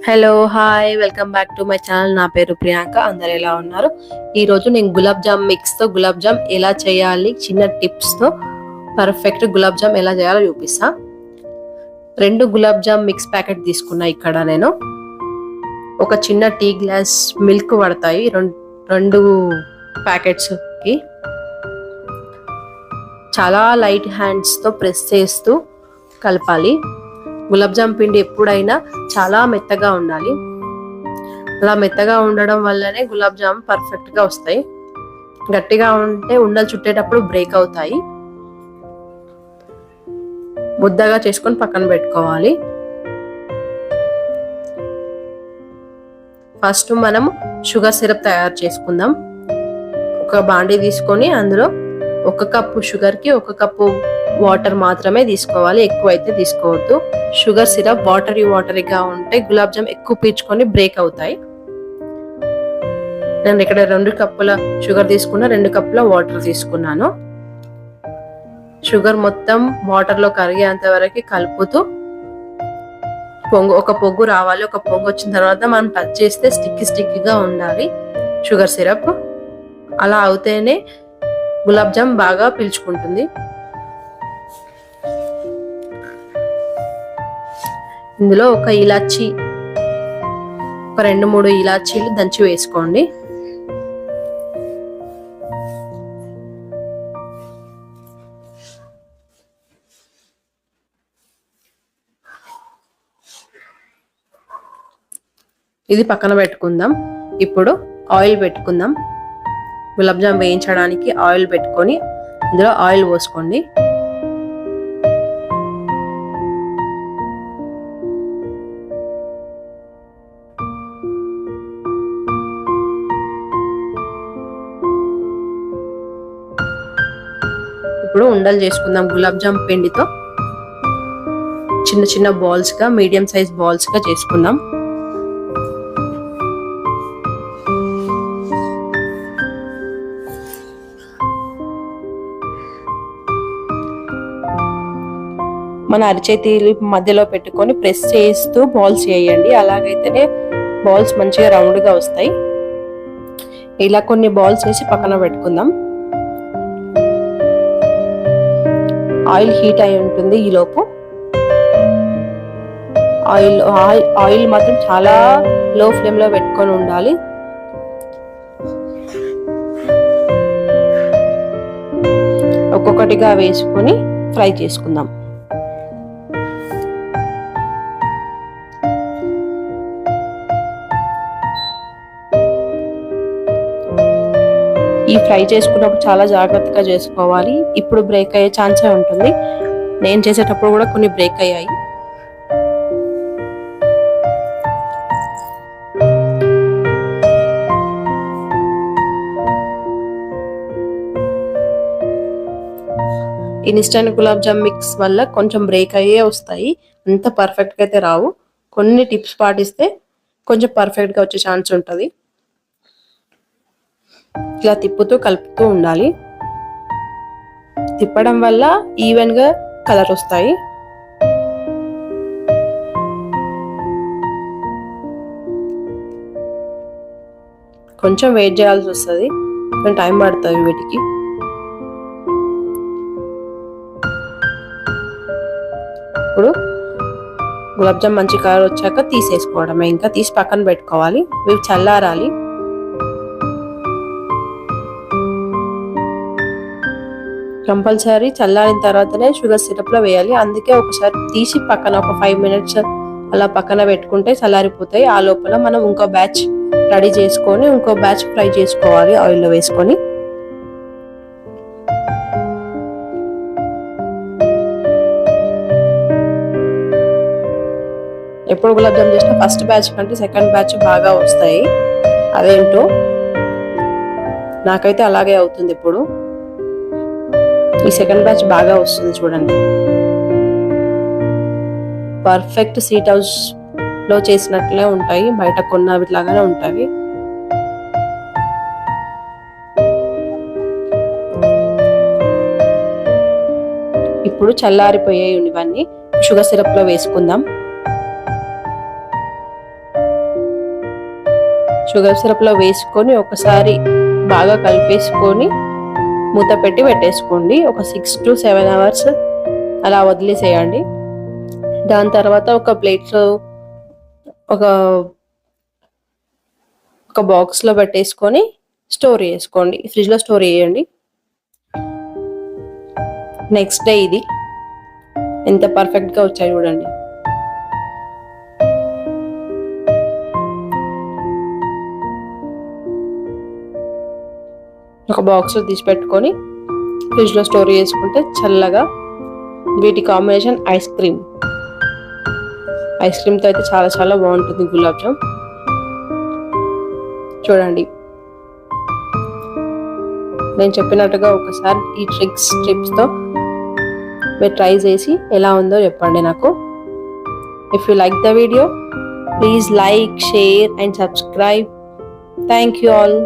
Hello hi welcome back to my channel. నా పేరు ప్రియాంక. అందరు ఎలా ఉన్నారు? ఈ రోజు నేను గులాబ్ జామ్ మిక్స్ తో గులాబ్ జామ్ ఎలా చేయాలి చిన్న టిప్స్ తో పర్ఫెక్ట్ గులాబ్ జామ్ ఎలా చేయాలో చూపిస్తా. 2 గులాబ్ జామ్ మిక్స్ ప్యాకెట్ తీసుకున్నా. ఇక్కడ నేను ఒక చిన్న టీ గ్లాస్ మిల్క్ పడతాయి రెండు ప్యాకెట్స్ కి. చాలా లైట్ హ్యాండ్స్ తో ప్రెస్ చేస్తూ కలపాలి. గులాబ్ జామ్ పిండి ఎప్పుడైనా చాలా మెత్తగా ఉండాలి. అలా మెత్తగా ఉండడం వల్లనే గులాబ్ జామ్ పర్ఫెక్ట్ గా వస్తాయి. గట్టిగా ఉంటే ఉండలు చుట్టేటప్పుడు బ్రేక్ అవుతాయి. ముద్దగా చేసుకొని పక్కన పెట్టుకోవాలి. ఫస్ట్ మనం షుగర్ సిరప్ తయారు చేసుకుందాం. ఒక బాండీ తీసుకొని అందులో 1 కప్పు షుగర్ కి 1 కప్పు వాటర్ మాత్రమే తీసుకోవాలి. ఎక్కువ అయితే తీసుకోవద్దు. షుగర్ సిరప్ వాటరీగా ఉంటే గులాబ్ జామ్ ఎక్కువ పీల్చుకొని బ్రేక్ అవుతాయి. నేను ఇక్కడ 2 కప్పుల షుగర్ తీసుకున్నా, 2 కప్పుల వాటర్ తీసుకున్నాను. షుగర్ మొత్తం వాటర్ లో కరిగేంత వరకు కలుపుతూ ఒక పొంగు రావాలి. ఒక పొంగు వచ్చిన తర్వాత మనం టచ్ చేస్తే స్టిక్కీగా ఉండాలి షుగర్ సిరప్. అలా అవుతేనే గులాబ్ జామ్ బాగా పీల్చుకుంటుంది. ఇందులో ఒక ఇలాచి, ఒక 2-3 ఇలాచీలు దంచి వేసుకోండి. ఇది పక్కన పెట్టుకుందాం. ఇప్పుడు ఆయిల్ పెట్టుకుందాం. గులాబ్ జామ్ వేయించడానికి ఆయిల్ పెట్టుకొని ఇందులో ఆయిల్ పోసుకోండి. ఇప్పుడు ఉండలు చేసుకుందాం. గులాబ్ జామ్ పిండితో చిన్న చిన్న బాల్స్ గా, మీడియం సైజ్ బాల్స్ గా చేసుకుందాం. మన అరిచేతి మధ్యలో పెట్టుకొని ప్రెస్ చేస్తూ బాల్స్ చేయండి. అలాగైతేనే బాల్స్ మంచిగా రౌండ్ గా వస్తాయి. ఇలా కొన్ని బాల్స్ వేసి పక్కన పెట్టుకుందాం. ఆయిల్ హీట్ అయి ఉంటుంది. ఈ లోపు ఆయిల్ మాత్రం చాలా లో ఫ్లేమ్ లో పెట్టుకొని ఉండాలి. ఒక్కొక్కటిగా వేసుకొని ఫ్రై చేసుకుందాం. ఈ ఫ్రై చేసుకున్నప్పుడు చాలా జాగ్రత్తగా చేసుకోవాలి. ఇప్పుడు బ్రేక్ అయ్యే ఛాన్సే ఉంటుంది. నేను చేసేటప్పుడు కూడా కొన్ని బ్రేక్ అయ్యాయి. ఇన్స్టంట్ గులాబ్ జామ్ మిక్స్ వల్ల కొంచెం బ్రేక్ అయ్యే వస్తాయి. అంత పర్ఫెక్ట్ గా అయితే రావు. కొన్ని టిప్స్ పాటిస్తే కొంచెం పర్ఫెక్ట్ గా వచ్చే ఛాన్స్ ఉంటుంది. ఇలా తిప్పుతూ కలుపుతూ ఉండాలి. తిప్పడం వల్ల ఈవెన్ గా కలర్ వస్తాయి. కొంచెం వెయిట్ చేయాల్సి వస్తుంది. కొంచెం టైం పడుతుంది వీటికి. ఇప్పుడు గులాబ్ జామ్ మంచి కలర్ వచ్చాక తీసేసుకోవడమే. ఇంకా తీసి పక్కన పెట్టుకోవాలి. ఇవి చల్లారాలి. కంపల్సరీ చల్లారిన తర్వాతనే షుగర్ సిరప్ లో వేయాలి. అందుకే ఒకసారి తీసి పక్కన ఒక 5 మినిట్స్ అలా పక్కన పెట్టుకుంటే చల్లారిపోతాయి. ఆ లోపల మనం ఇంకో బ్యాచ్ రెడీ చేసుకొని ఇంకో బ్యాచ్ ఫ్రై చేసుకోవాలి ఆయిల్లో వేసుకొని. ఎప్పుడు గులాబ్ జామ్ చేసినా ఫస్ట్ బ్యాచ్ కంటే సెకండ్ బ్యాచ్ బాగా వస్తాయి. అదేంటో నాకైతే అలాగే అవుతుంది. ఇప్పుడు ఈ సెకండ్ బ్యాచ్ బాగా వస్తుంది. చూడండి, పర్ఫెక్ట్ స్వీట్ హౌస్ లో చేసినట్లే ఉంటాయి. బయట కొన్నవిలాగానే ఉంటాయి. ఇప్పుడు చల్లారిపోయాయి ఇవన్నీ. షుగర్ సిరప్ లో వేసుకుందాం. షుగర్ సిరప్లో వేసుకొని ఒకసారి బాగా కలిపేసుకొని మూత పెట్టి పెట్టేసుకోండి. ఒక 6 to 7 hours అలా వదిలేసేయండి. దాని తర్వాత ఒక ప్లేట్లో ఒక బాక్స్లో పెట్టేసుకొని స్టోర్ చేసుకోండి. ఫ్రిడ్జ్లో స్టోర్ చేయండి. నెక్స్ట్ డే ఇది ఎంత పర్ఫెక్ట్గా వచ్చాయి చూడండి. ఒక బాక్స్లో తీసి పెట్టుకొని ఫ్రిడ్జ్లో స్టోర్ చేసుకుంటే చల్లగా. వీటి కాంబినేషన్ ఐస్ క్రీమ్తో అయితే చాలా చాలా బాగుంటుంది గులాబ్ జామ్. చూడండి, నేను చెప్పినట్టుగా ఒకసారి ఈ టిప్స్తో మీరు ట్రై చేసి ఎలా ఉందో చెప్పండి నాకు. If you like the video, please like, share and subscribe. Thank you all.